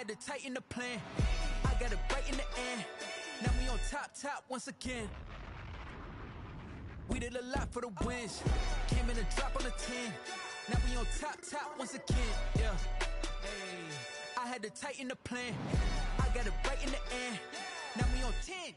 had to tighten the plan. I got it right in the end. Now we on top once again. We did a lot for the wins. Came in a drop on the 10. Now we on top once again. Yeah. Hey. I had to tighten the plan. I got it right in the end. Now we on 10.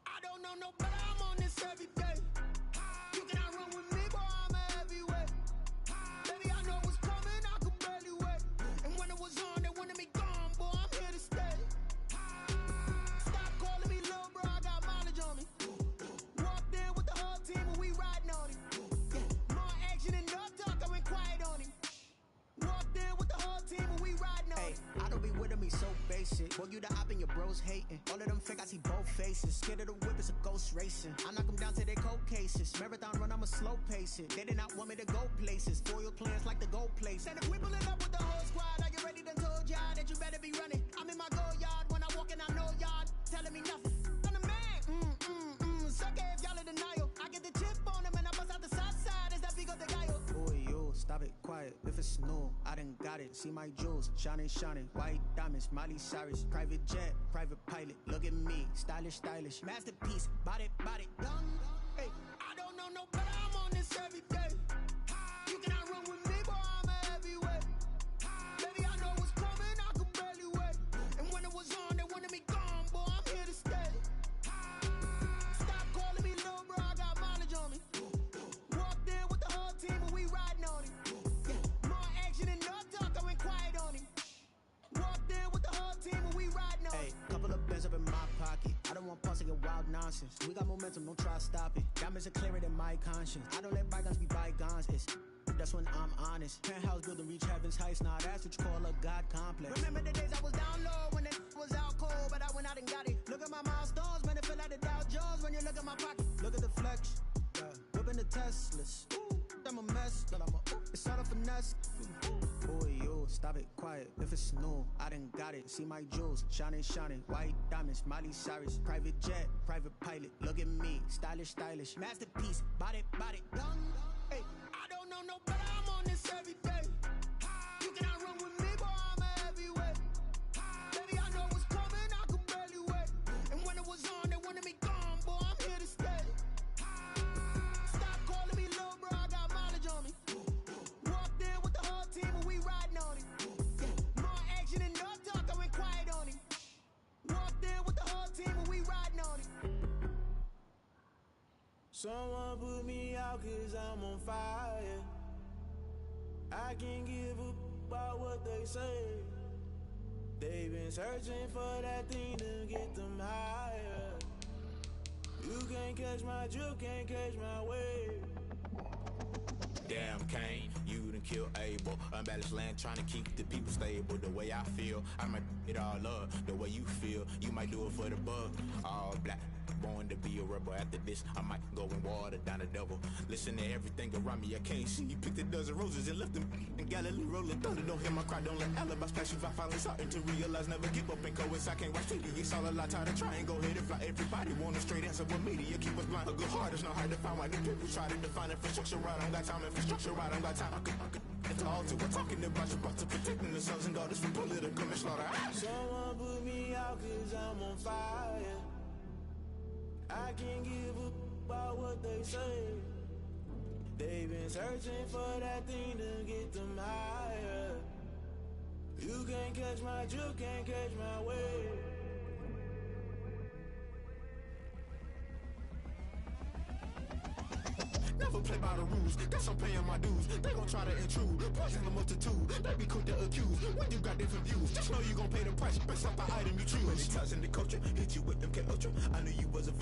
I don't know no better, I'm on this every day. You cannot run with me, boy, I'm a heavyweight. Baby, I know what's coming, I could barely wait. And when it was on, they wanted me gone, boy, I'm here to stay. Stop calling me little bro, I got mileage on me. Walked in with the whole team and we riding on him. More action and no talk, I went quiet on him. Walked in with the whole team and we riding on him. I don't be with him, he's so basic. Boy, you the op and your bros hating. All of them fake, I see both faces. Scared of the whip, it's a ghost racing. I knock them down to their cold cases. Marathon run, I'ma slow pace it. They did not want me to go places. Foil plans like the gold place. And if we pulling up with the whole squad, are you ready? Done told y'all that you better be running. I'm in my go yard when I walk in, I know y'all telling me nothing. I'm the man. Suck it if y'all in denial. I get the chip on him and I bust out the south side. Is that Vigo the guy? Boy, yo, stop it, quiet. If it's new, I done got it. See my jewels, shining. White diamonds, Miley Cyrus. Private jet, private pilot. Look at me, stylish. Masterpiece, body, done. Hey, I don't know no better, I'm on this every day. You cannot run with me, boy, I'm a heavyweight. Baby, I know what's coming, I could barely wait. And when it was on, they wanted me gone, boy, I'm here to stay. Stop calling me little bro, I got mileage on me. Walked in with the whole team and we riding on him. More action and no talk, I went quiet on him. Walked in with the whole team and we riding on him. Hey, couple of bands up in my pocket. I don't want pulse to get wild nonsense. We got momentum, don't try to stop it. Diamonds are clearer than my conscience. I don't let bygones be bygones. That's when I'm honest. Penthouse building, reach heaven's heights. Nah, that's what you call a God complex. Remember the days I was down low when it was out cold, but I went out and got it. Look at my milestones, man, it feel like the Dow Jones when you look at my pocket. Look at the flex, whipping the Teslas. I'm a mess, but it's all a finesse. Boy, yo, stop it, quiet. If it's new, I done got it. See my jewels, shining. White diamonds, Miley Cyrus. Private jet, private pilot. Look at me, stylish. Masterpiece, body, done. Hey, I don't know no better, I'm on this every day. You cannot run with me, boy, I'm a heavyweight. Baby, I know what's coming, I could barely wait. And when it was on, they wanted me gone, boy, I'm here to stay. Stop calling me little bro, I got mileage on me. Walked in with the whole team and we riding on him. More action and no talk, I went quiet on him. Walked in with the whole team and we riding on him. Someone put me out cause I'm on fire. I can't give up about what they say. They've been searching for that thing to get them higher. You can't catch my drift, can't catch my wave. Damn, Kane, you done killed Abel. Unbalanced land, trying to keep the people stable. The way I feel, I might it all up. The way you feel, you might do it for the bug. All black, born to be a rebel. After this, I might go and water down the devil. Listen to everything around me, I can't see. You picked a dozen roses and left them in Galilee rolling thunder. Don't hear my cry, don't let alibis pass you. I finally starting to realize, never give up and coincide. Can't watch TV, it's all a lot. Time to try and go ahead and fly. Everybody want a straight answer with media, keep us blind. A good heart is not hard to find. Why the people try to define infrastructure right? I don't got time, infrastructure right, I don't got time. I could it's all to we're talking about you, about to protecting the sons and daughters from political slaughter. Someone put me out cause I'm on fire. I can't give up about what they say. They've been searching for that thing to get them higher. You can't catch my drift, can't catch my wave. Never play by the rules, guess I'm paying my dues. They gon' try to intrude, poison the multitude. They be quick to accuse, when you got different views. Just know you gon' pay the price, based off the item you choose. Many times in the culture, hit you with them K Ultra. I knew you was a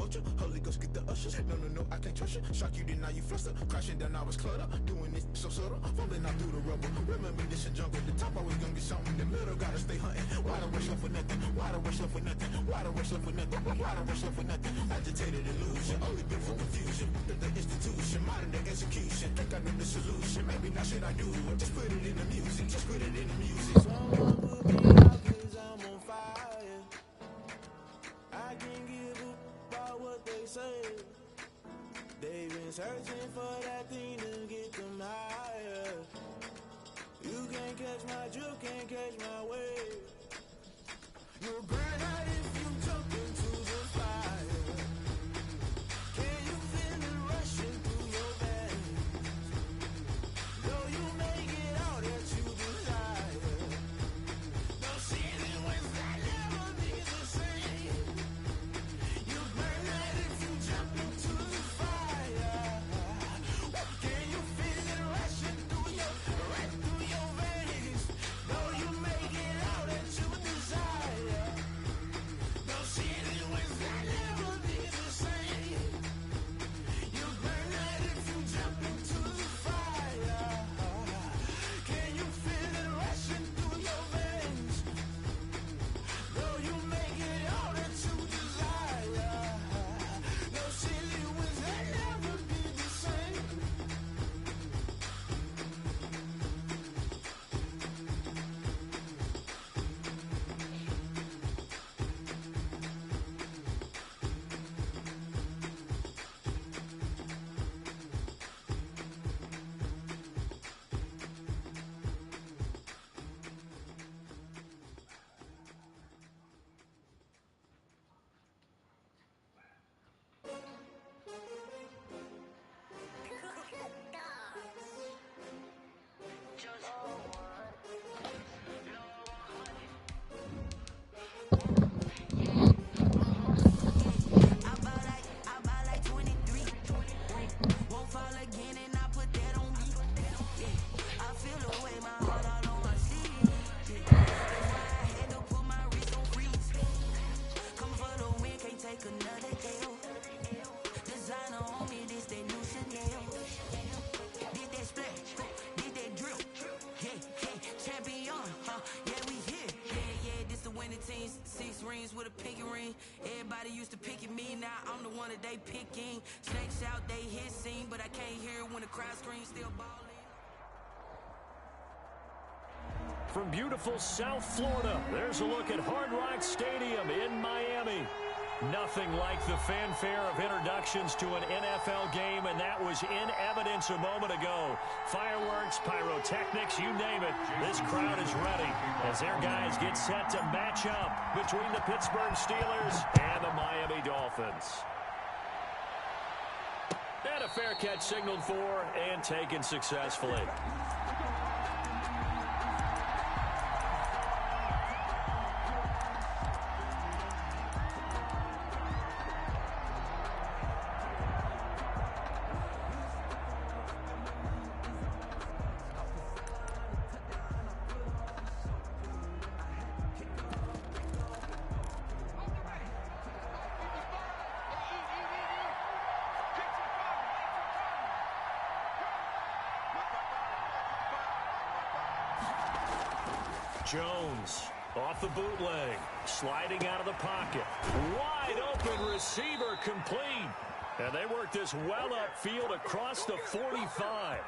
pressure. Shock you, then now you fluster. Crashing down, I was clutter. Doing this so subtle. Fumbling out through the rubber. Remember this in jungle. The top always gonna be something. The middle gotta stay hunting. Why the rush up for nothing? Why the rush up for nothing? Why the rush up for nothing? Why the rush up for nothing? Agitated illusion. Only been for confusion. The institution, modern day execution. Think I know the solution. Maybe not shit I do. Just put it in the music. Just put it in the music. Someone put me out 'cause I'm on fire. I can't give up about what they say. They've been searching for that thing to get them higher. You can't catch my drift, can't catch my wave. You'll burn out if you jump into the fire. Can you feel it rushing through your veins? Though you make it all that you desire. No ceiling was that never be the same. You burn out if you jump into the fire. Can you feel it rushing through your veins? Though you make it all that you desire. No ceiling was that never be the same. You burn out if you jump into the fire. Can you feel it rushing through your veins? Though you make it all that you desire. No ceiling was that never be the same. I buy like 23. Won't fall again and I put that on me. Yeah. I feel the way my heart all on my sleeve. Yeah. That's why I had to put my wrist on freeze. Come for the win, can't take another L. Designer on me, this that new Chanel. Did that splash, did that drill. Yeah, champion, yeah, we here. Yeah, this the winning team. 6 rings with a pinky ring. Everybody used to picking me, now I'm the one that they picking. Snakes out, they hit scene, but I can't hear it when the crowd screams, still balling. From beautiful South Florida, there's a look at Hard Rock Stadium in Miami. Nothing like the fanfare of introductions to an NFL game, and that was in evidence a moment ago. Fireworks, pyrotechnics, you name it. This crowd is ready as their guys get set to match up between the Pittsburgh Steelers and the Miami Dolphins. And a fair catch signaled for and taken successfully. Jones off the bootleg, sliding out of the pocket. Wide open receiver complete. And they work this well upfield across the 45.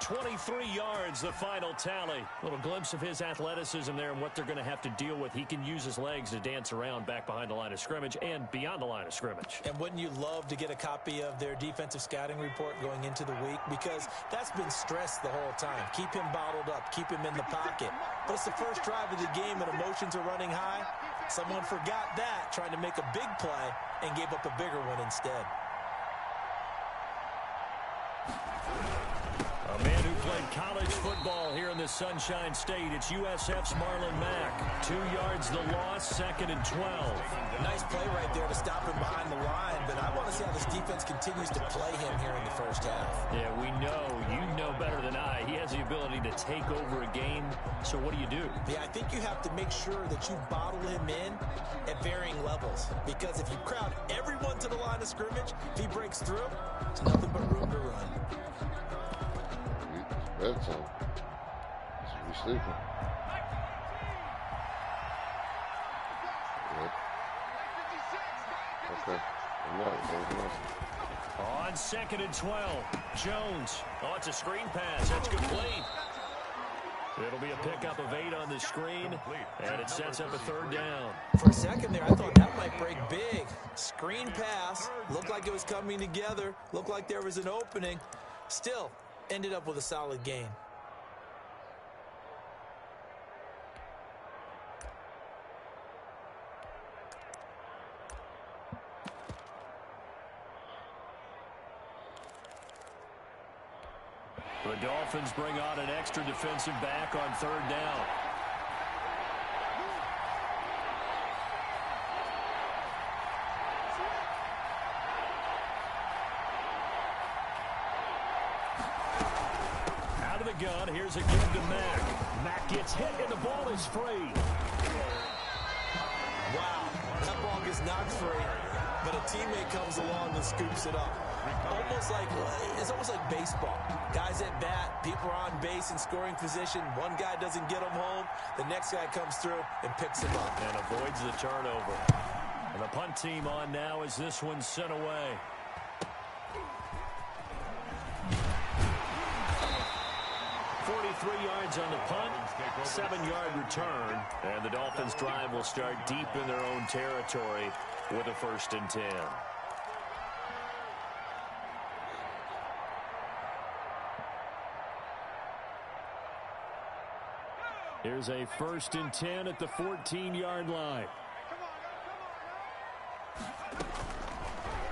23 yards, the final tally. A little glimpse of his athleticism there and what they're going to have to deal with. He can use his legs to dance around back behind the line of scrimmage and beyond the line of scrimmage. And wouldn't you love to get a copy of their defensive scouting report going into the week? Because that's been stressed the whole time. Keep him bottled up. Keep him in the pocket. But it's the first drive of the game and emotions are running high. Someone forgot that, trying to make a big play and gave up a bigger one instead. A man who played college football here in the Sunshine State. It's USF's Marlon Mack. 2 yards the loss, 2nd and 12. Nice play right there to stop him behind the line, but I want to see how this defense continues to play him here in the first half. Yeah, we know. You know better than I. He has the ability to take over a game, so what do? Yeah, I think you have to make sure that you bottle him in at varying levels, because if you crowd everyone to the line of scrimmage. If he breaks through, it's nothing but room to run. That's bedtime. Should be sleeping. Yep. Okay. On 2nd and 12, Jones. Oh, it's a screen pass. That's complete. It'll be a pickup of 8 on the screen, and it sets up a 3rd down. For a second there, I thought that might break big. Screen pass. Looked like it was coming together. Looked like there was an opening. Still, ended up with a solid gain. The Dolphins bring on an extra defensive back on 3rd down. Out of the gun, here's a give to Mack. Mack gets hit and the ball is free. Wow, that ball gets knocked free, but a teammate comes along and scoops it up. It's almost like baseball. Guys at bat, people are on base in scoring position. One guy doesn't get him home. The next guy comes through and picks him up. And avoids the turnover. And the punt team on now as this one's sent away. Yards on the punt, 7-yard return, and the Dolphins drive will start deep in their own territory with a 1st and 10. Here's a 1st and 10 at the 14-yard line.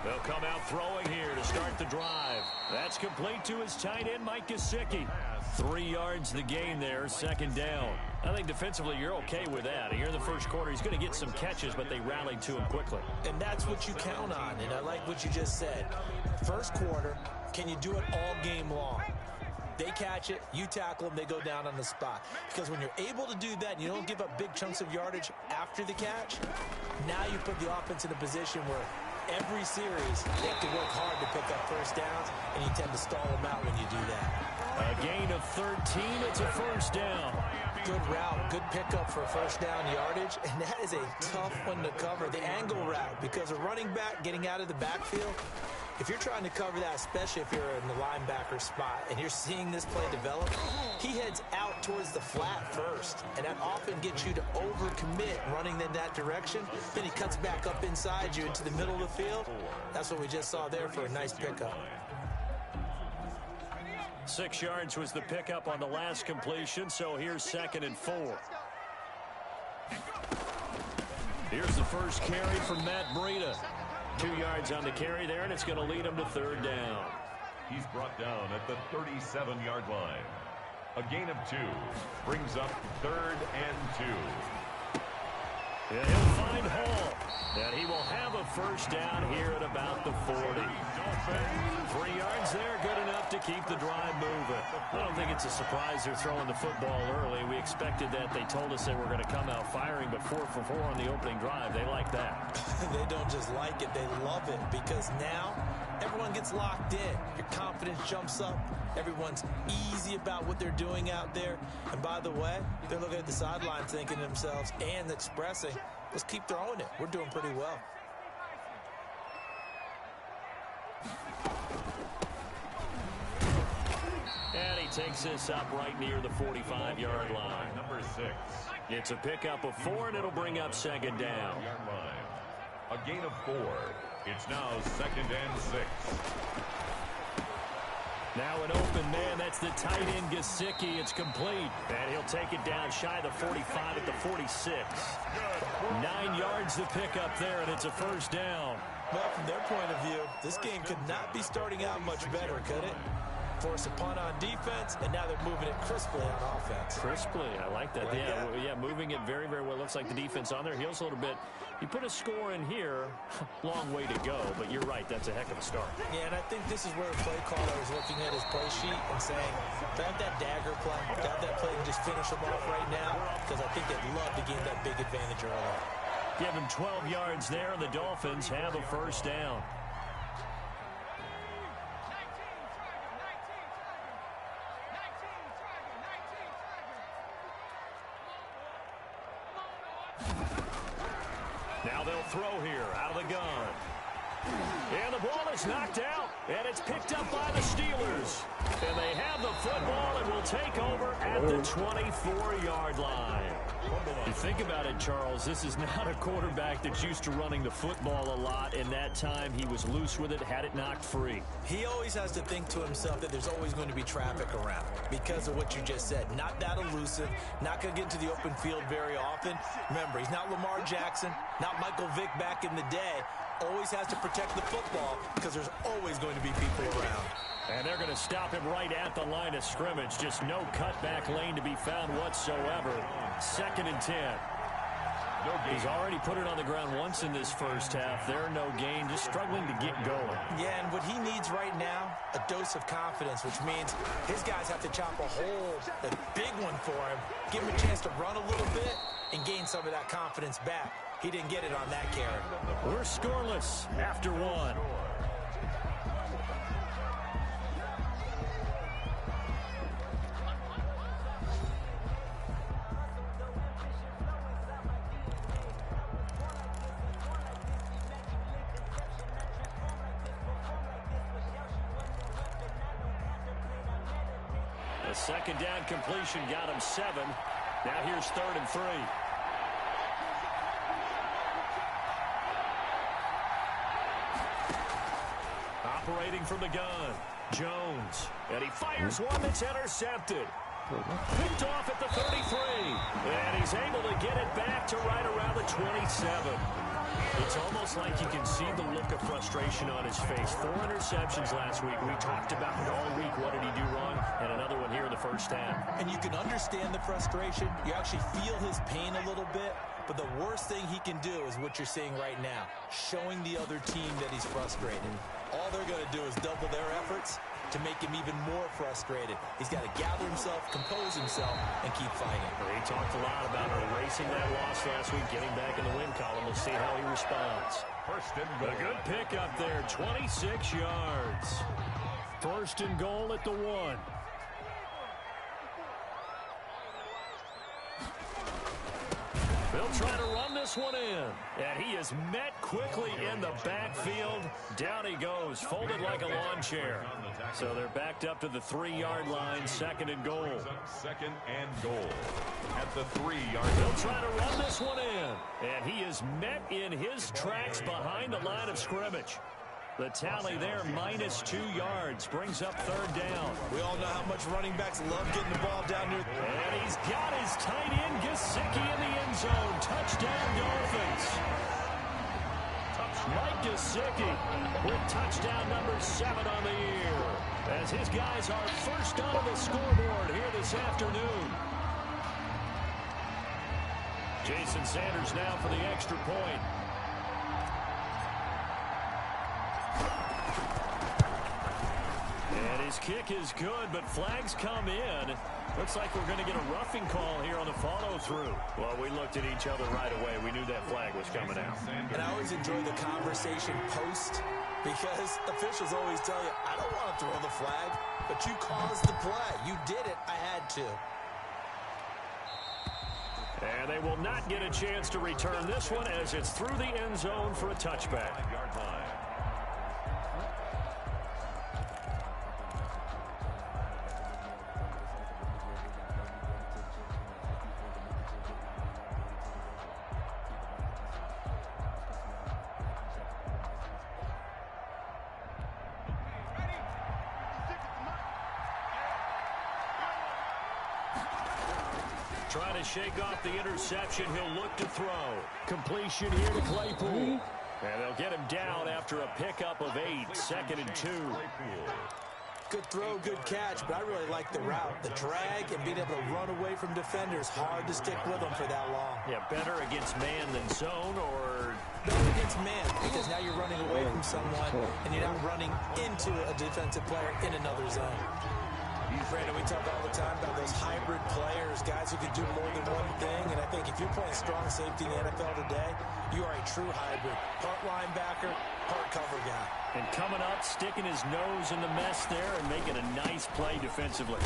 They'll come out throwing here to start the drive. That's complete to his tight end, Mike Gesicki. 3 yards the gain there, 2nd down. I think defensively you're okay with that. Here in the first quarter, he's going to get some catches, but they rallied to him quickly. And that's what you count on, and I like what you just said. First quarter, can you do it all game long? They catch it, you tackle them, they go down on the spot. Because when you're able to do that and you don't give up big chunks of yardage after the catch, now you put the offense in a position where every series they have to work hard to pick up 1st downs, and you tend to stall them out when you do that. A gain of 13, it's a 1st down. Good route, good pickup for 1st down yardage, and that is a tough one to cover, the angle route, because a running back getting out of the backfield, if you're trying to cover that, especially if you're in the linebacker spot and you're seeing this play develop, he heads out towards the flat first, and that often gets you to overcommit running in that direction. Then he cuts back up inside you into the middle of the field. That's what we just saw there for a nice pickup. 6 yards was the pickup on the last completion, so here's 2nd and 4. Here's the first carry from Matt Breida. 2 yards on the carry there, and it's going to lead him to 3rd down. He's brought down at the 37-yard line. A gain of 2 brings up 3rd and 2. Yeah, he'll find Hall, and he will have a 1st down here at about the 40. 3 yards there, good enough to keep the drive moving. I don't think it's a surprise they're throwing the football early. We expected that. They told us they were going to come out firing, but 4 for 4 on the opening drive. They like that. They don't just like it, they love it, because now everyone gets locked in. Your confidence jumps up. Everyone's easy about what they're doing out there. And by the way, they're looking at the sideline thinking to themselves and expressing, let's keep throwing it. We're doing pretty well. And he takes this up right near the 45-yard line. Number 6. It's a pickup of 4, and it'll bring up 2nd down. A gain of 4. It's now 2nd and 6. Now an open man. That's the tight end Gesicki. It's complete. And he'll take it down shy of the 45 at the 46. 9 yards to pick up there, and it's a 1st down. Well, from their point of view, this game could not be starting out much better, could it? Force a punt on defense, and now they're moving it crisply on offense. Crisply, I like that. Yeah, moving it very, very well. Looks like the defense on their heels a little bit. You put a score in here, long way to go, but you're right, that's a heck of a start. Yeah, and I think this is where the play caller is looking at his play sheet and saying, grab that dagger play, grab that play and just finish them off right now, because I think they'd love to gain that big advantage early. Give him 12 yards there, and the Dolphins have a first down. Now they'll throw here out of the gun. And the ball is knocked out, and it's picked up by the Steelers. And they have the football and will take over at the 24-yard line. You think about it, Charles, this is not a quarterback that's used to running the football a lot, and that time he was loose with it, had it knocked free. He always has to think to himself that there's always going to be traffic around because of what you just said. Not that elusive, not going to get into the open field very often. Remember, he's not Lamar Jackson, not Michael Vick back in the day. Always has to protect the football because there's always going to be people around. And they're going to stop him right at the line of scrimmage. Just no cutback lane to be found whatsoever. 2nd and 10. He's already put it on the ground once in this first half. They're no gain, just struggling to get going. Yeah, and what he needs right now, a dose of confidence, which means his guys have to chop a hole, a big one for him, give him a chance to run a little bit and gain some of that confidence back. He didn't get it on that carry. We're scoreless after one. The second down completion got him 7. Now here's 3rd and 3. Operating from the gun, Jones. And he fires one that's intercepted. Picked off at the 33. And he's able to get it back to right around the 27. It's almost like you can see the look of frustration on his face. 4 interceptions last week. We talked about it all week. What did he do wrong? And another one here in the first half. And you can understand the frustration. You actually feel his pain a little bit. But the worst thing he can do is what you're seeing right now, showing the other team that he's frustrated. All they're going to do is double their efforts to make him even more frustrated. He's got to gather himself, compose himself, and keep fighting. He talked a lot about erasing that loss last week, getting back in the win column. We'll see how he responds. First and goal. A good pick up there, 26 yards. 1st and goal at the 1. They'll try to run this one in. And he is met quickly in the backfield. Down he goes, folded like a lawn chair. So they're backed up to the 3-yard line, 2nd and goal. 2nd and goal at the 3-yard line. They'll try to run this one in. And he is met in his tracks behind the line of scrimmage. The tally there, -2 yards, brings up 3rd down. We all know how much running backs love getting the ball down near. And he's got his tight end, Gesicki, in the end zone. Touchdown, Dolphins. Mike Gesicki with touchdown number 7 on the year. As his guys are first on the scoreboard here this afternoon. Jason Sanders now for the extra point. And his kick is good, but flags come in. Looks like we're going to get a roughing call here on the follow-through. Well, we looked at each other right away. We knew that flag was coming out. And I always enjoy the conversation post because officials always tell you, I don't want to throw the flag, but you caused the play. You did it. I had to. And they will not get a chance to return this one as it's through the end zone for a touchback. 5-yard line. Trying to shake off the interception. He'll look to throw. Completion here to Claypool. And they'll get him down after a pickup of 8. 2nd and 2. Good throw, good catch, but I really like the route. The drag and being able to run away from defenders. Hard to stick with them for that long. Yeah, better against man than zone, or better against man, because now you're running away from someone and you're not running into a defensive player in another zone. Brandon, we talk all the time about those hybrid players, guys who can do more than one thing. And I think if you're playing strong safety in the NFL today, you are a true hybrid. Part linebacker, part cover guy. And coming up, sticking his nose in the mess there and making a nice play defensively.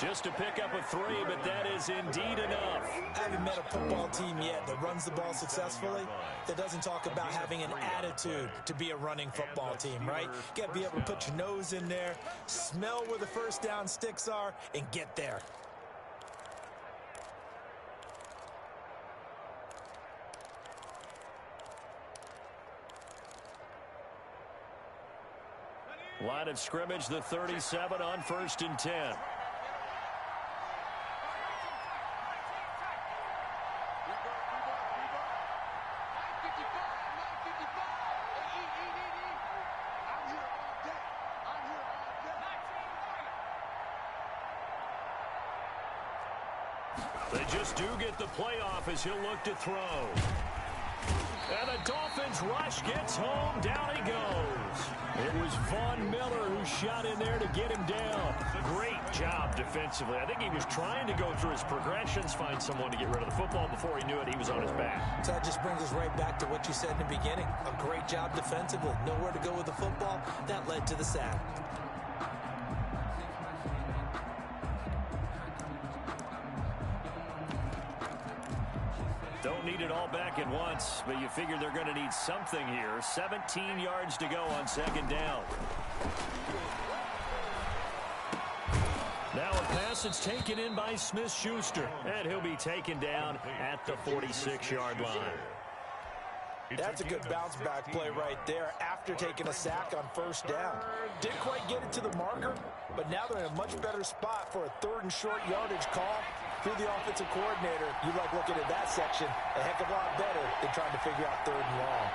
Just to pick up a 3, but that is indeed enough. I haven't met a football team yet that runs the ball successfully that doesn't talk about having an attitude to be a running football team, right? You got to be able to put your nose in there, smell where the first down sticks are, and get there. Line of scrimmage, the 37 on 1st and 10. They just do get the playoff as he'll look to throw. And the Dolphins rush gets home. Down he goes. It was Von Miller who shot in there to get him down. Great job defensively. I think he was trying to go through his progressions, find someone to get rid of the football. Before he knew it, he was on his back. So that just brings us right back to what you said in the beginning. A great job defensively. Nowhere to go with the football. That led to the sack. Don't need it all back at once, but you figure they're going to need something here. 17 yards to go on 2nd down. Now a pass that's taken in by Smith-Schuster, and he'll be taken down at the 46-yard line. That's a good bounce-back play right there after taking a sack on 1st down. Didn't quite get it to the marker, but now they're in a much better spot for a 3rd and short yardage call. Through the offensive coordinator, you like looking at that section a heck of a lot better than trying to figure out 3rd and long.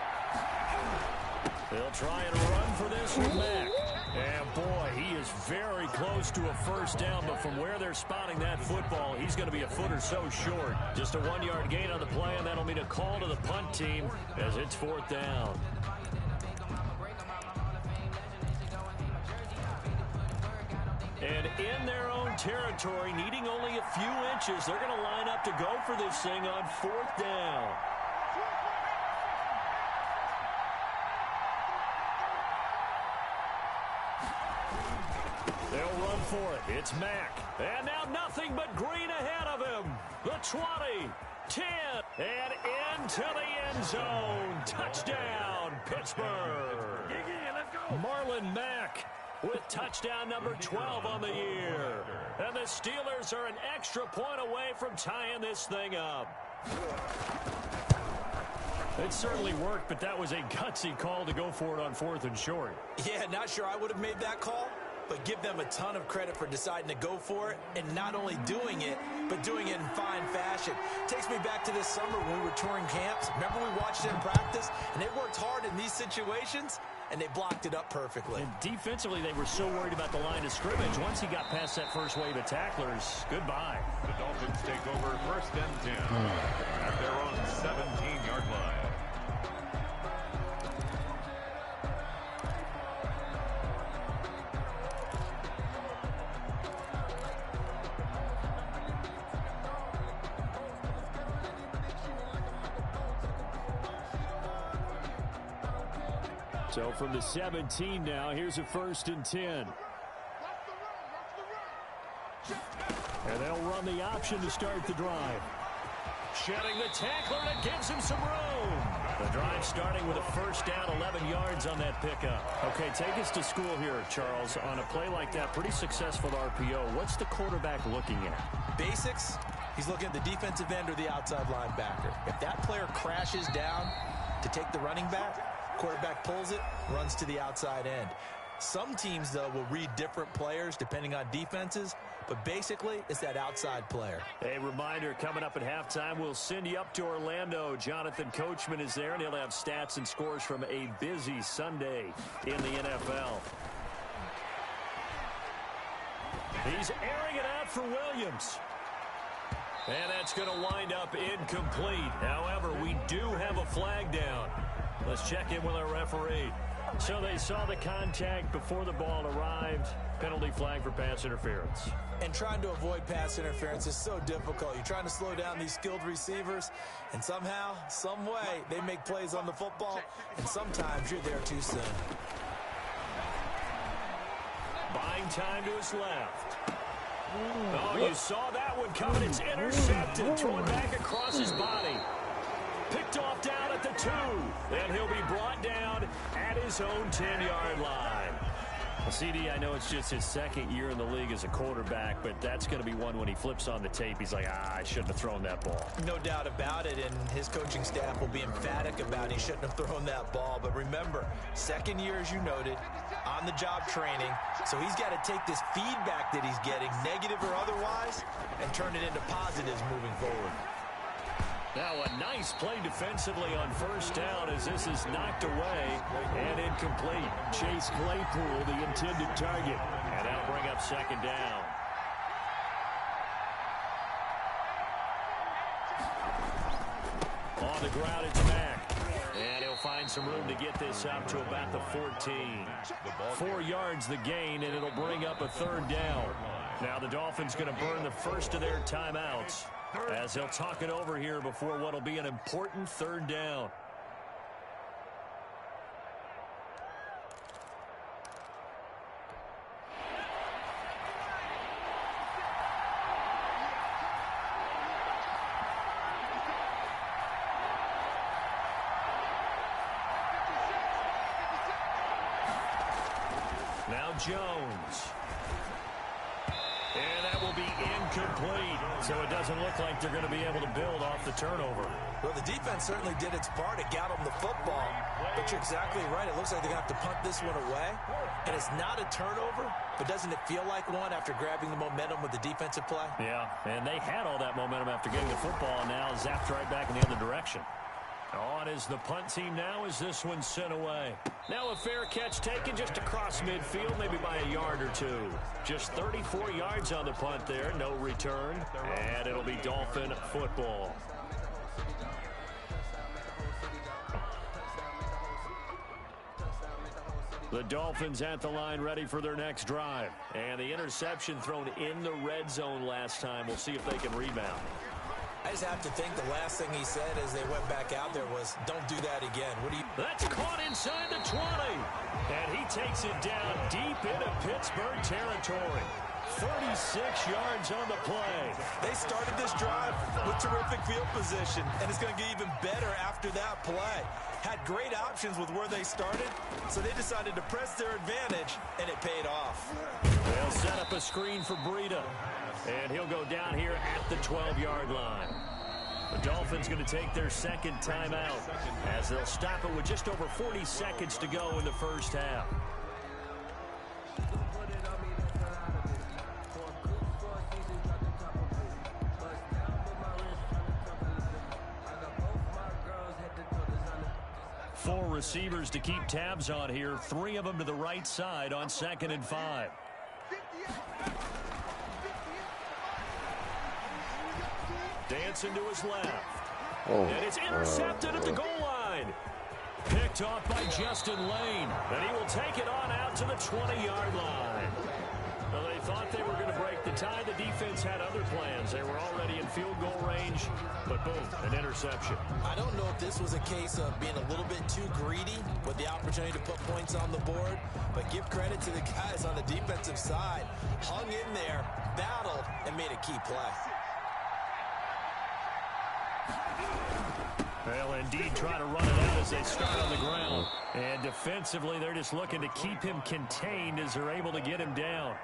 They'll try and run for this with Mack. And boy, he is very close to a 1st down, but from where they're spotting that football, he's going to be a foot or so short. Just a 1-yard gain on the play, and that'll mean a call to the punt team as it's 4th down. And in their own territory, needing only a few inches, they're going to line up to go for this thing on 4th down. They'll run for it. It's Mack. And now nothing but green ahead of him. The 20, 10, and into the end zone. Touchdown, Pittsburgh. Let's go. Marlon Mack with touchdown number 12 on the year. And the Steelers are an extra point away from tying this thing up. It certainly worked, but that was a gutsy call to go for it on 4th and short. Yeah, not sure I would have made that call, but give them a ton of credit for deciding to go for it and not only doing it, but doing it in fine fashion. Takes me back to this summer when we were touring camps. Remember we watched them practice, and they worked hard in these situations, and they blocked it up perfectly. And defensively, they were so worried about the line of scrimmage. Once he got past that first wave of tacklers, goodbye. The Dolphins take over 1st and 10 at their own 17-yard line. So from the 17 now, here's a 1st and 10. And they'll run the option to start the drive. Shedding the tackler, and it gives him some room. The drive starting with a 1st down, 11 yards on that pickup. Okay, take us to school here, Charles. On a play like that, pretty successful RPO. What's the quarterback looking at? Basics, he's looking at the defensive end or the outside linebacker. If that player crashes down to take the running back, quarterback pulls it, runs to the outside end. Some teams, though, will read different players depending on defenses, but basically it's that outside player. A reminder, coming up at halftime, we'll send you up to Orlando. Jonathan Coachman is there, and he'll have stats and scores from a busy Sunday in the NFL. He's airing it out for Williams. And that's going to wind up incomplete. However, we do have a flag down. Let's check in with our referee. So they saw the contact before the ball arrived. Penalty flag for pass interference. And trying to avoid pass interference is so difficult. You're trying to slow down these skilled receivers, and somehow, some way, they make plays on the football, and sometimes you're there too soon. Buying time to his left. Oh, you saw that one coming. It's intercepted. Thrown back across his body. Picked off down at the 2. And he'll be brought down at his own 10-yard line. Well, CD, I know it's just his second year in the league as a quarterback, but that's going to be one when he flips on the tape. He's like, I shouldn't have thrown that ball. No doubt about it, and his coaching staff will be emphatic about he shouldn't have thrown that ball. But remember, second year, as you noted, on-the-job training, so he's got to take this feedback that he's getting, negative or otherwise, and turn it into positives moving forward. Now a nice play defensively on first down as this is knocked away and incomplete. Chase Claypool, the intended target. And that'll bring up second down. On the ground, it's Mack. And he'll find some room to get this up to about the 14. 4 yards the gain, and it'll bring up a third down. Now the Dolphins going to burn the first of their timeouts as they'll talk it over here before what will be an important third down. Now Jones. And that will be incomplete. So it doesn't look like they're going to be able to build off the turnover. Well, the defense certainly did its part. It got them the football. But you're exactly right. It looks like they're going to have to punt this one away. And it's not a turnover, but doesn't it feel like one after grabbing the momentum with the defensive play? Yeah, and they had all that momentum after getting the football, and now zapped right back in the other direction. On is the punt team now as this one's sent away. Now a fair catch taken just across midfield, maybe by a yard or two. Just 34 yards on the punt there, no return. And it'll be Dolphin football. The Dolphins at the line ready for their next drive. And the interception thrown in the red zone last time. We'll see if they can rebound. I just have to think the last thing he said as they went back out there was, don't do that again. That's caught inside the 20. And he takes it down deep into Pittsburgh territory. 36 yards on the play. They started this drive with terrific field position, and it's going to get even better after that play. Had great options with where they started, so they decided to press their advantage, and it paid off. They'll set up a screen for Breida. And he'll go down here at the 12-yard line. The Dolphins going to take their second timeout as they'll stop it with just over 40 seconds to go in the first half. Four receivers to keep tabs on here. 3 of them to the right side on 2nd and 5. Dancing to his left. And it's intercepted at the goal line. Picked off by Justin Lane. And he will take it on out to the 20-yard line. Well, they thought they were going to break the tie. The defense had other plans. They were already in field goal range. But boom, an interception. I don't know if this was a case of being a little bit too greedy with the opportunity to put points on the board. But give credit to the guys on the defensive side. Hung in there, battled, and made a key play. They'll indeed try to run it out as they start on the ground. And defensively, they're just looking to keep him contained as they're able to get him down.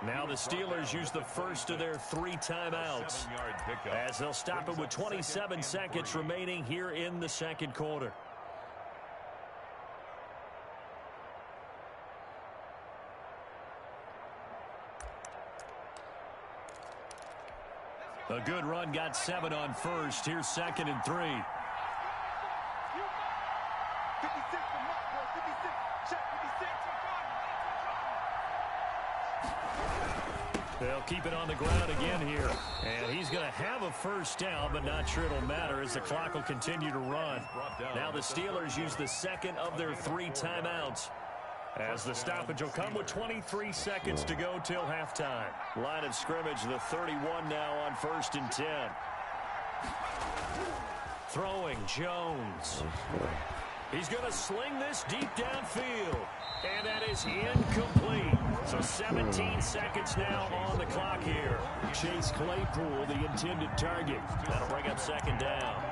Now the Steelers use the first of their 3 timeouts as they'll stop it with 27 seconds remaining here in the second quarter. A good run, got 7 on first. Here's 2nd and 3. They'll keep it on the ground again here. And he's going to have a first down, but not sure it'll matter as the clock will continue to run. Now the Steelers use the second of their 3 timeouts, as the stoppage will come with 23 seconds to go till halftime. Line of scrimmage, the 31 now on 1st and 10. Throwing Jones. He's going to sling this deep downfield. And that is incomplete. So 17 seconds now on the clock here. Chase Claypool, the intended target. That'll bring up 2nd down.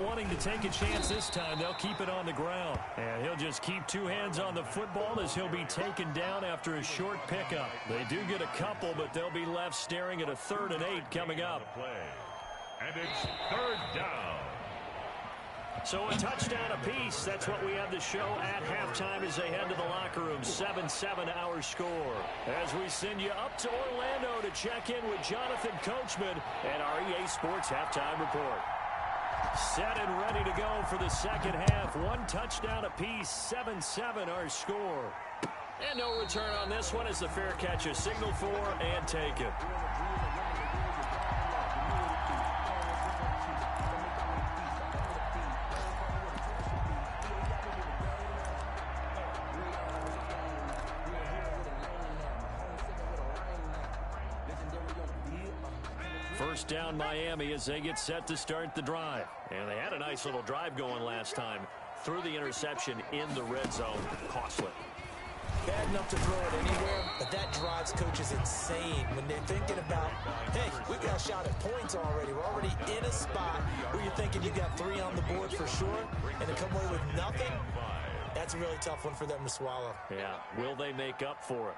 Wanting to take a chance this time, they'll keep it on the ground. And he'll just keep 2 hands on the football as he'll be taken down after a short pickup. They do get a couple, but they'll be left staring at a 3rd and 8 coming up. And it's 3rd down. So a touchdown apiece. That's what we have to show at halftime as they head to the locker room. 7-7 our score. As we send you up to Orlando to check in with Jonathan Coachman and our EA Sports Halftime Report. Set and ready to go for the second half. 1 touchdown apiece, 7-7 our score. And no return on this one as the fair catch is signaled for and taken. First down Miami as they get set to start the drive. And they had a nice little drive going last time. Threw the interception in the red zone. Costly. Bad enough to throw it anywhere, but that drives coaches insane when they're thinking about, hey, we got a shot at points already. We're already in a spot where you're thinking you got 3 on the board for sure, and to come away with nothing, that's a really tough one for them to swallow. Yeah, will they make up for it?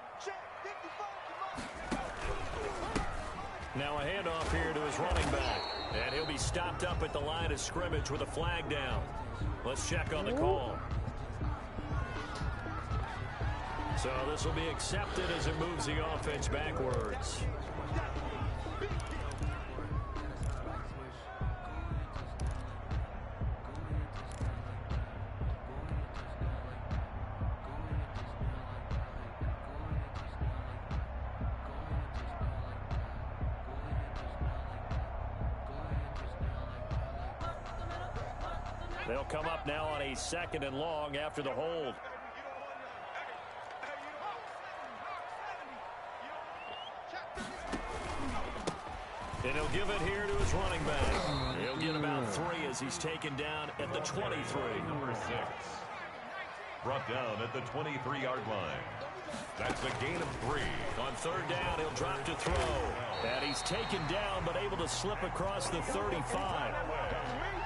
Now a handoff here to his running back. And he'll be stopped up at the line of scrimmage with a flag down. Let's check on the call. So this will be accepted as it moves the offense backwards. They'll come up now on a 2nd and long after the hold. And he'll give it here to his running back. He'll get about 3 as he's taken down at the 23. Number 6. Brought down at the 23-yard line. That's a gain of 3. On 3rd down, he'll drop to throw. And he's taken down but able to slip across the 35.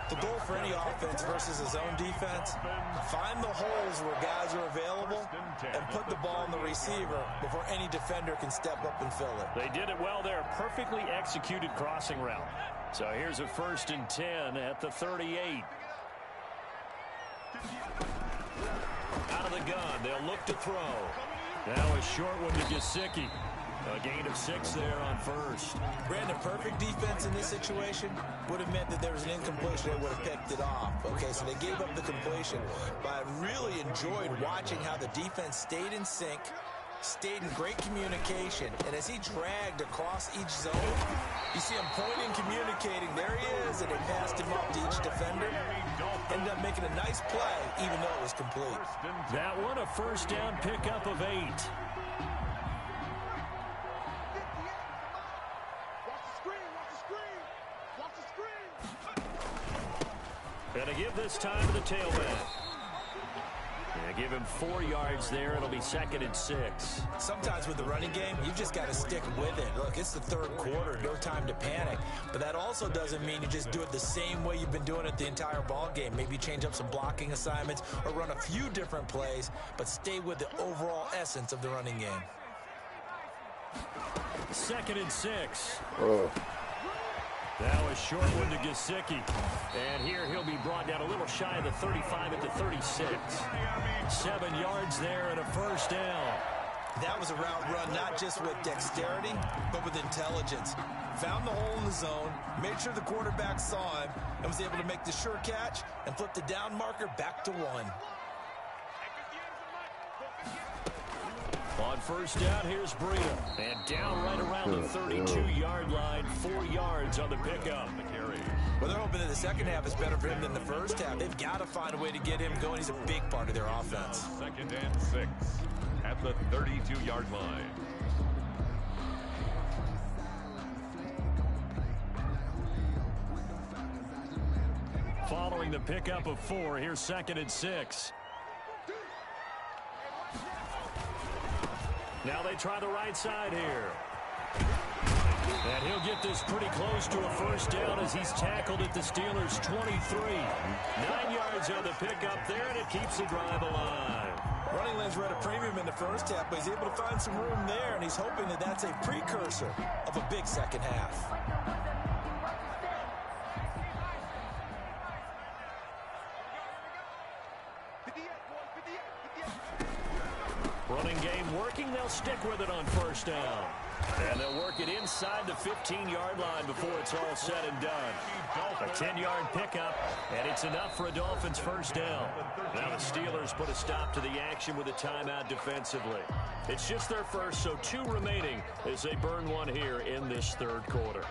The goal for any offense versus his own defense, find the holes where guys are available and put the ball in the receiver before any defender can step up and fill it. They did it well there. Perfectly executed crossing route. So here's a 1st and 10 at the 38. Out of the gun, they'll look to throw. Now a short one to Gesicki. A gain of 6 there on 1st. Brandon, perfect defense in this situation would have meant that there was an incompletion. They would have picked it off. Okay, so they gave up the completion. But I really enjoyed watching how the defense stayed in sync, stayed in great communication. And as he dragged across each zone, you see him pointing, communicating. There he is, and they passed him up to each defender. Ended up making a nice play, even though it was complete. That one a 1st down pickup of 8. Gonna give this time to the tailback. Yeah, give him 4 yards there. It'll be 2nd and 6. Sometimes with the running game, you've just got to stick with it. Look, it's the 3rd quarter. No time to panic. But that also doesn't mean you just do it the same way you've been doing it the entire ball game. Maybe change up some blocking assignments or run a few different plays, but stay with the overall essence of the running game. 2nd and 6. Now a short one to Gesicki. And here he'll be brought down a little shy of the 35 at the 36. 7 yards there and a first down. That was a route run not just with dexterity, but with intelligence. Found the hole in the zone, made sure the quarterback saw him, and was able to make the sure catch and flip the down marker back to 1. On first down, here's Breida. And down right around the 32-yard line, 4 yards on the pickup. Well, they're hoping that the second half is better for him than the first half. They've got to find a way to get him going. He's a big part of their offense. 2nd and 6 at the 32-yard line. Following the pickup of 4, here's 2nd and 6. Now they try the right side here. And he'll get this pretty close to a first down as he's tackled at the Steelers' 23. 9 yards on the pickup there, and it keeps the drive alive. Running lanes were at a premium in the first half, but he's able to find some room there, and he's hoping that that's a precursor of a big second half. Running game working. They'll stick with it on first down. And they'll work it inside the 15-yard line before it's all said and done. A 10-yard pickup, and it's enough for a Dolphins first down. Now the Steelers put a stop to the action with a timeout defensively. It's just their first, so 2 remaining as they burn one here in this third quarter.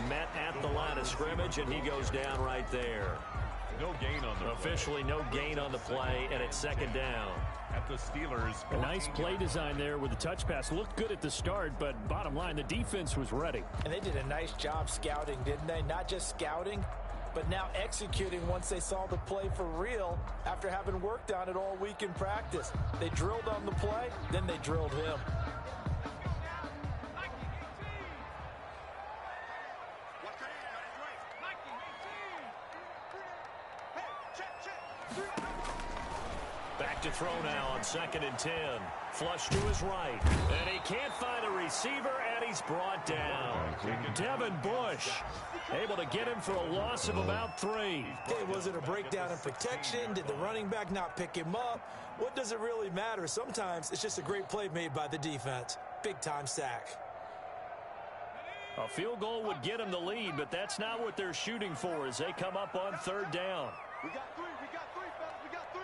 Met at the line of scrimmage, and he goes down right there. No gain on the Officially play. no gain on the play, and it's 2nd down. At the Steelers. A nice play design there with the touch pass. Looked good at the start, but bottom line, the defense was ready. And they did a nice job scouting, didn't they? Not just scouting, but now executing once they saw the play for real after having worked on it all week in practice. They drilled on the play, then they drilled him. Back to throw now on 2nd and 10. Flush to his right. And he can't find a receiver, and he's brought down. Devin Bush able to get him for a loss of about 3. Hey, was it a breakdown in protection? Did the running back not pick him up? What does it really matter? Sometimes it's just a great play made by the defense. Big-time sack. A field goal would get him the lead, but that's not what they're shooting for as they come up on 3rd down. We got 3, fellas, we got 3.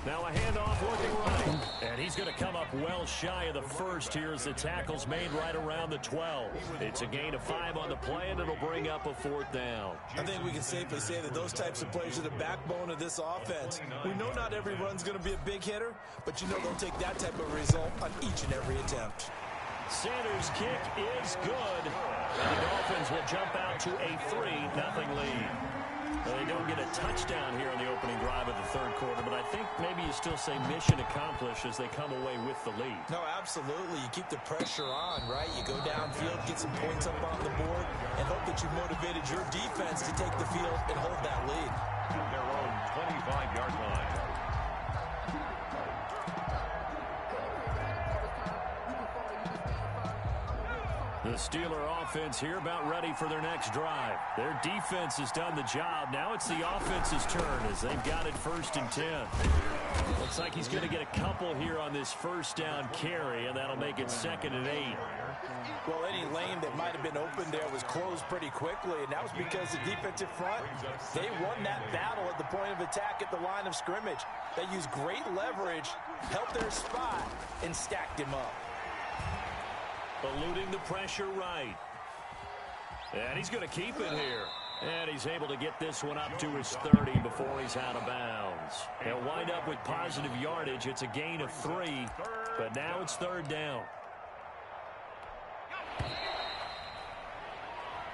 Now a handoff looking right. And he's going to come up well shy of the first here as the tackle's made right around the 12. It's a gain of 5 on the play, and it'll bring up a 4th down. I think we can safely say that those types of plays are the backbone of this offense. We know not every run's going to be a big hitter, but you know they'll take that type of result on each and every attempt. Sanders' kick is good. And the Dolphins will jump out to a 3-0 lead. Well, they don't get a touchdown here on the opening drive of the third quarter, but I think maybe you still say mission accomplished as they come away with the lead. No, absolutely. You keep the pressure on, right? You go downfield, get some points up on the board, and hope that you motivated your defense to take the field and hold that lead. Their own 25-yard line. The Steeler offense here about ready for their next drive. Their defense has done the job. Now it's the offense's turn as they've got it 1st and 10. Looks like he's going to get a couple here on this first down carry, and that'll make it 2nd and 8. Well, any lane that might have been open there was closed pretty quickly, and that was because the defensive front, they won that battle at the point of attack at the line of scrimmage. They used great leverage, held their spot, and stacked him up. Eluding the pressure right. And he's going to keep it here. And he's able to get this one up to his 30 before he's out of bounds. He'll wind up with positive yardage. It's a gain of 3, but now it's 3rd down.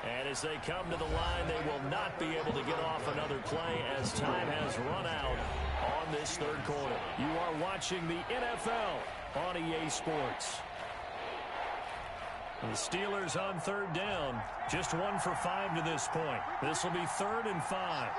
And as they come to the line, they will not be able to get off another play as time has run out on this third quarter. You are watching the NFL on EA Sports. The Steelers on third down, just 1 for 5 to this point. This will be 3rd and 5.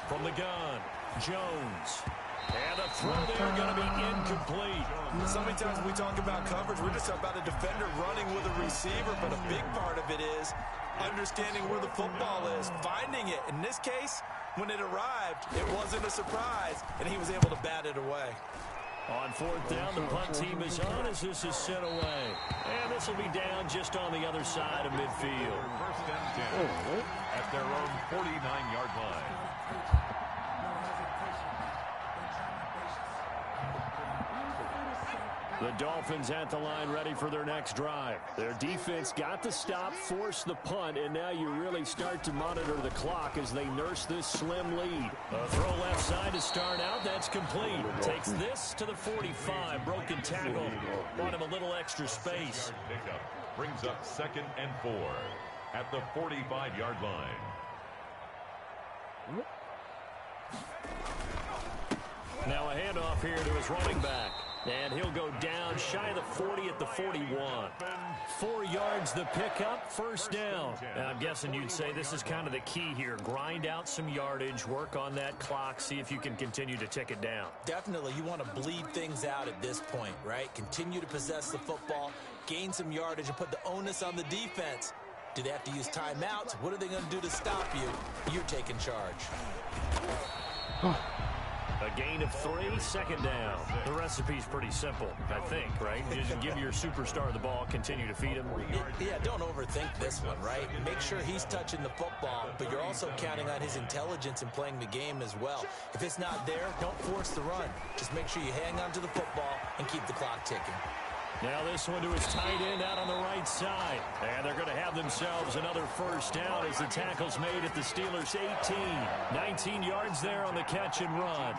From the gun, Jones. And the throw there going to be incomplete. So many times when we talk about coverage, we're just talking about a defender running with a receiver, but a big part of it is understanding where the football is, finding it. In this case, when it arrived, it wasn't a surprise, and he was able to bat it away. On 4th down, the punt team is on as this is sent away. And this will be down just on the other side of midfield. 1st and 10 at their own 49-yard line. The Dolphins at the line ready for their next drive. Their defense got the stop, forced the punt, and now you really start to monitor the clock as they nurse this slim lead. A throw left side to start out. That's complete. Takes this to the 45. Broken tackle. Bought him a little extra space. Pickup brings up 2nd and 4 at the 45-yard line. Now a handoff here to his running back. And he'll go down shy of the 40 at the 41. 4 yards the pickup, 1st down. And I'm guessing you'd say this is kind of the key here. Grind out some yardage, work on that clock, see if you can continue to tick it down. Definitely, you want to bleed things out at this point, right? Continue to possess the football, gain some yardage, and put the onus on the defense. Do they have to use timeouts? What are they going to do to stop you? You're taking charge. A gain of 3, 2nd down. The recipe's pretty simple, I think, right? Just give your superstar the ball, continue to feed him. Yeah, don't overthink this one, right? Make sure he's touching the football, but you're also counting on his intelligence in playing the game as well. If it's not there, don't force the run. Just make sure you hang on to the football and keep the clock ticking. Now this one to his tight end out on the right side. And they're going to have themselves another 1st down as the tackle's made at the Steelers' 18. 19 yards there on the catch and run.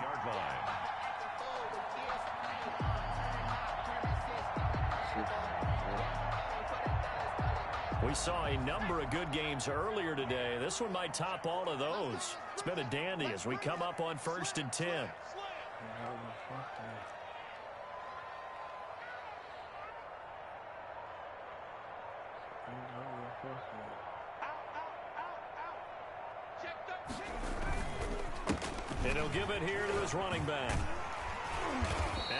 We saw a number of good games earlier today. This one might top all of those. It's been a dandy as we come up on 1st and 10. And he'll give it here to his running back.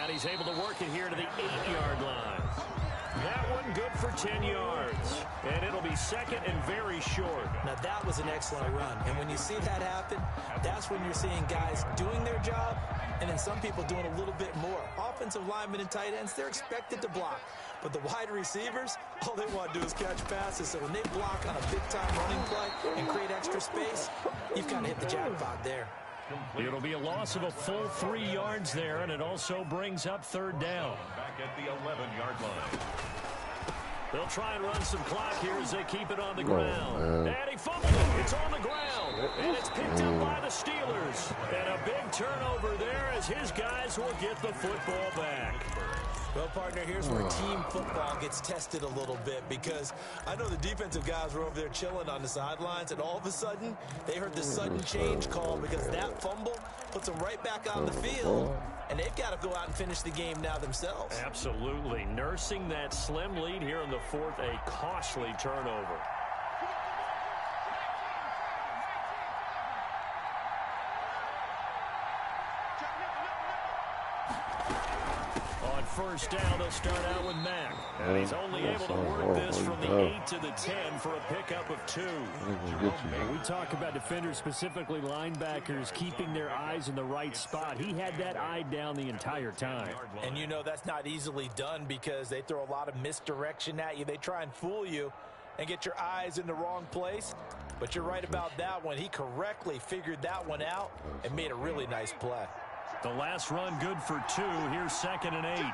And he's able to work it here to the 8-yard line. That one good for 10 yards. And it'll be 2nd and very short. Now that was an excellent run. And when you see that happen, that's when you're seeing guys doing their job and then some people doing a little bit more. Offensive linemen and tight ends, they're expected to block. But the wide receivers, all they want to do is catch passes. So when they block on a big-time running play and create extra space, you've kind of hit the jackpot there. It'll be a loss of a full 3 yards there, and it also brings up 3rd down. Back at the 11-yard line. They'll try and run some clock here as they keep it on the ground. And he fumbled it. It's on the ground. And it's picked up by the Steelers. And a big turnover there as his guys will get the football back. Well, partner, here's where team football gets tested a little bit because I know the defensive guys were over there chilling on the sidelines, and all of a sudden, they heard the sudden change call because that fumble puts them right back on the field, and they've got to go out and finish the game now themselves. Absolutely. Nursing that slim lead here in the 4th, a costly turnover. First down, they'll start out with Mack. And he's only able to work this from the 8 to the 10 for a pickup of 2. We talk about defenders, specifically linebackers, keeping their eyes in the right spot. He had that eye down the entire time. And you know that's not easily done because they throw a lot of misdirection at you. They try and fool you and get your eyes in the wrong place. But you're right about that one. He correctly figured that one out and made a really nice play. The last run good for 2. Here's 2nd and 8.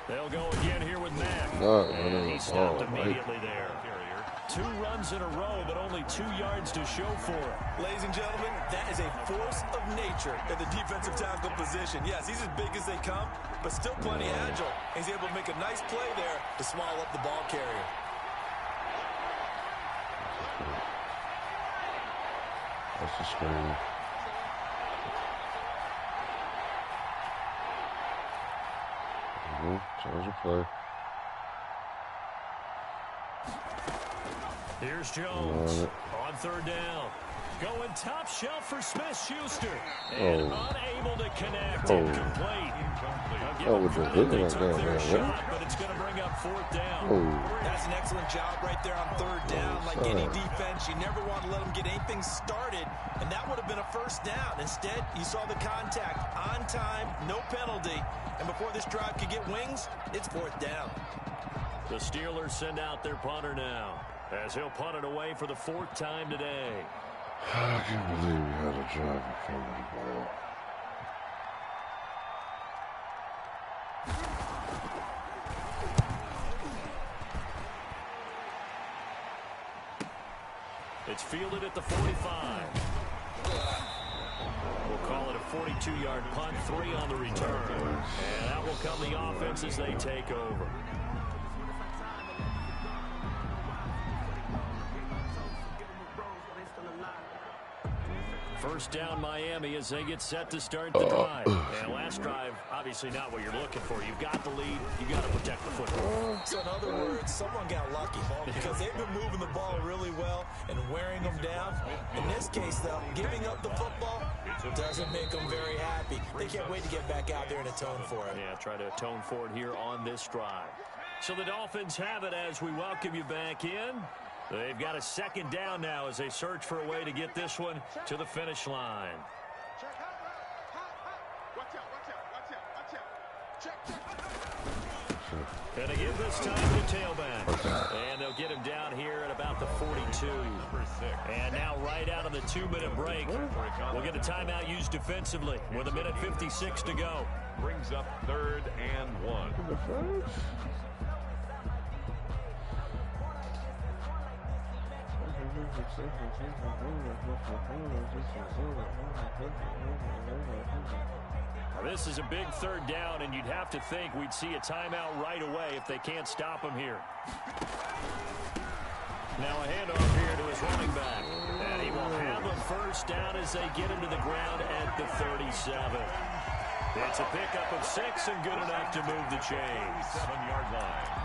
They'll go again here with Mack. And he stopped immediately there. 2 runs in a row, but only 2 yards to show for it. Ladies and gentlemen, that is a force of nature at the defensive tackle position. Yes, he's as big as they come, but still plenty agile. He's able to make a nice play there to swallow up the ball carrier. That's the screen. Change the play. Here's Jones on 3rd down. Going top shelf for Smith-Schuster. And unable to connect. Incomplete. With the hit like that, shot, but it's going to bring up 4th down. That's an excellent job right there on 3rd down. Like any defense, you never want to let them get anything started, and that would have been a 1st down. Instead, you saw the contact on time, no penalty, and before this drive could get wings, it's 4th down. The Steelers send out their punter now, as he'll punt it away for the 4th time today. I can't believe we had a drive in front of the ball. It's fielded at the 45. We'll call it a 42-yard punt, 3 on the return. And that will come the offense as they take over. First down Miami as they get set to start the drive. And last drive, obviously not what you're looking for. You've got the lead. You've got to protect the football. So in other words, someone got lucky because they've been moving the ball really well and wearing them down. In this case, though, giving up the football doesn't make them very happy. They can't wait to get back out there and atone for it. Yeah, try to atone for it here on this drive. So the Dolphins have it as we welcome you back in. They've got a 2nd down now as they search for a way to get this one to the finish line. And they give this time to the tailback. And they'll get him down here at about the 42. And now right out of the 2-minute break, we'll get a timeout used defensively with 1:56 to go. Brings up 3rd and 1. Now, this is a big 3rd down, and you'd have to think we'd see a timeout right away if they can't stop him here. Now a handoff here to his running back. And he will have a 1st down as they get him to the ground at the 37. It's a pickup of 6 and good enough to move the chains. 7-yard line.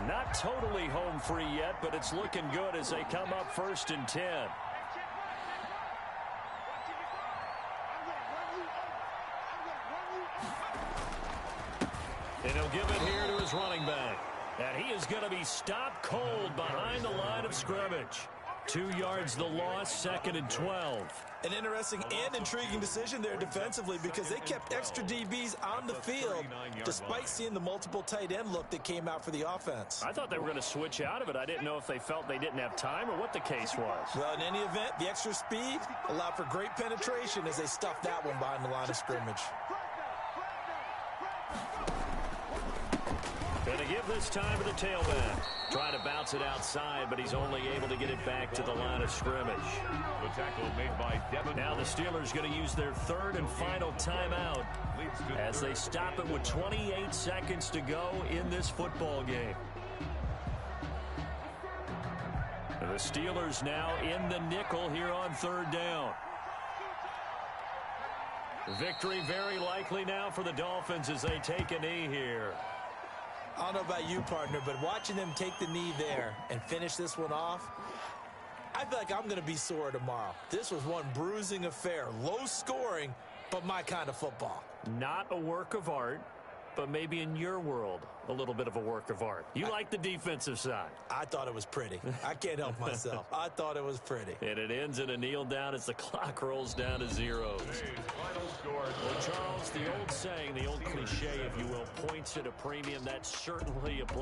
Not totally home free yet, but it's looking good as they come up 1st and 10. And he'll give it here to his running back. And he is going to be stopped cold behind the line of scrimmage. 2 yards the loss, 2nd and 12. An interesting and intriguing decision there defensively because they kept extra DBs on the field despite seeing the multiple tight end look that came out for the offense. I thought they were going to switch out of it. I didn't know if they felt they didn't have time or what the case was. Well, in any event, the extra speed allowed for great penetration as they stuffed that one behind the line of scrimmage. Gonna give this time to the tailback. Trying to bounce it outside, but he's only able to get it back to the line of scrimmage. The tackle made by Devin. Now the Steelers going to use their 3rd and final timeout as they stop it with 28 seconds to go in this football game. And the Steelers now in the nickel here on 3rd down. Victory very likely now for the Dolphins as they take a knee here. I don't know about you, partner, but watching them take the knee there and finish this one off, I feel like I'm going to be sore tomorrow. This was one bruising affair. Low scoring, but my kind of football. Not a work of art, but maybe in your world, a little bit of a work of art. You like the defensive side. I thought it was pretty. I can't help myself. I thought it was pretty. And it ends in a kneel down as the clock rolls down to zeros. Final score. Well, Charles, the old saying, the old cliche, if you will, points at a premium, that certainly applies.